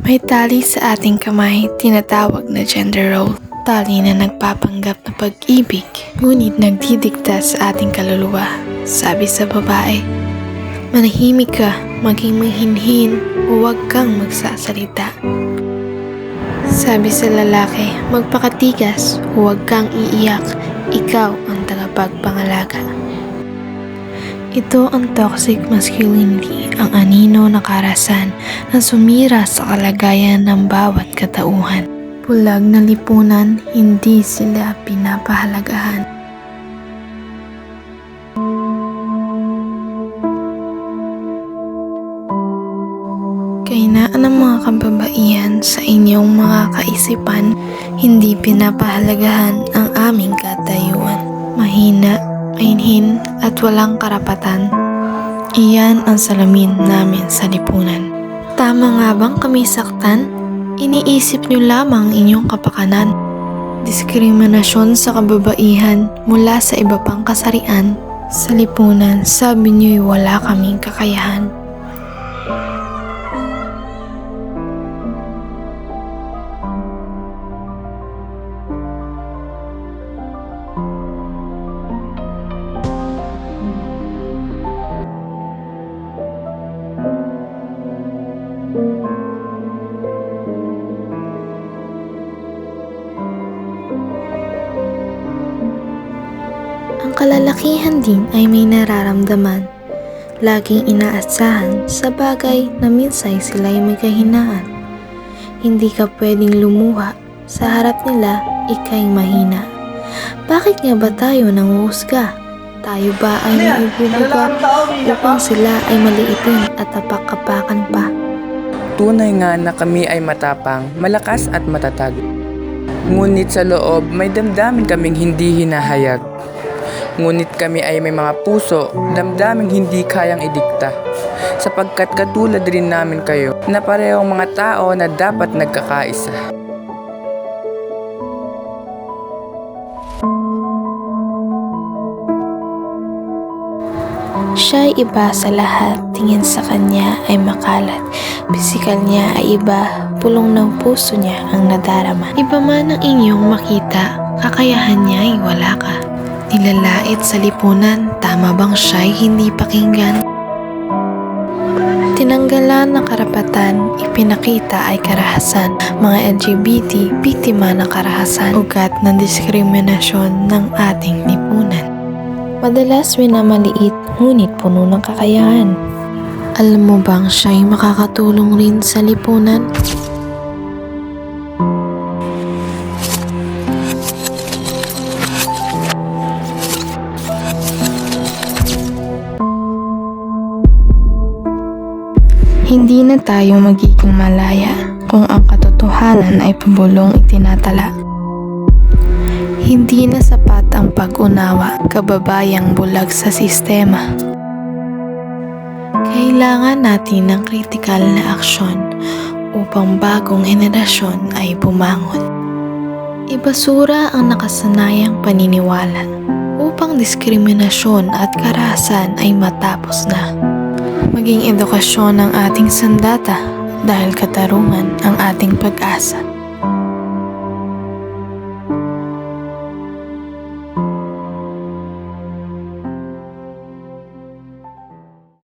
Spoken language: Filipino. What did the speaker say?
May tali sa ating kamay, tinatawag na gender role. Tali na nagpapanggap na pag-ibig, ngunit nagdidikta sa ating kaluluwa. Sabi sa babae, manahimik ka, maging mahinhin, huwag kang magsasalita. Sabi sa lalaki, magpakatigas, huwag kang iiyak, ikaw ang tagapagpangalaga. Ito ang toxic masculinity, ang anino na karahasan na sumira sa kalagayan ng bawat katauhan. Bulag na lipunan, hindi sila pinapahalagahan. Kahinaan ng mga kababaihan sa inyong mga kaisipan, hindi pinapahalagahan ang aming katayuan. Mahina, mainhin at walang karapatan. Iyan ang salamin namin sa lipunan. Tama nga bang kami saktan? Iniisip nyo lamang inyong kapakanan. Diskriminasyon sa kababaihan mula sa iba pang kasarian. Sa lipunan, sabi nyo'y wala kaming kakayahan. Ang kalalakihan din ay may nararamdaman, laging inaasahan sa bagay na minsay sila'y may kahinaan. Hindi ka pwedeng lumuha, sa harap nila ika'y mahina. Bakit nga ba tayo nanguhusga? Tayo ba ay naibubuga upang sila ay maliitin at tapak-kapakan pa? Tunay nga na kami ay matapang, malakas at matatag. Ngunit sa loob, may damdamin kaming hindi hinahayag. Ngunit kami ay may mga puso, damdaming hindi kayang idikta. Sapagkat katulad rin namin kayo, na parehong mga tao na dapat nagkakaisa. Siya'y iba sa lahat, tingin sa kanya ay makalat. Pisikal niya ay iba, pulong ng puso niya ang nadarama. Iba man ang inyong makita, kakayahan niya ay wala ka. Nilalait sa lipunan, tama bang siya'y hindi pakinggan? Tinanggalan ng karapatan, ipinakita ay karahasan. Mga LGBT, biktima ng karahasan, ugat ng diskriminasyon ng ating lipunan. Madalas minamaliit, ngunit puno ng kakayahan. Alam mo bang siya'y makakatulong rin sa lipunan? Hindi na tayo magiging malaya kung ang katotohanan ay pabulong itinatala. Hindi na sapat ang pag-unawa, kababayang bulag sa sistema. Kailangan natin ng kritikal na aksyon upang bagong henerasyon ay bumangon. Ibasura ang nakasanayang paniniwala upang diskriminasyon at karahasan ay matapos na. Maging edukasyon ang ating sandata dahil katarungan ang ating pag-asa.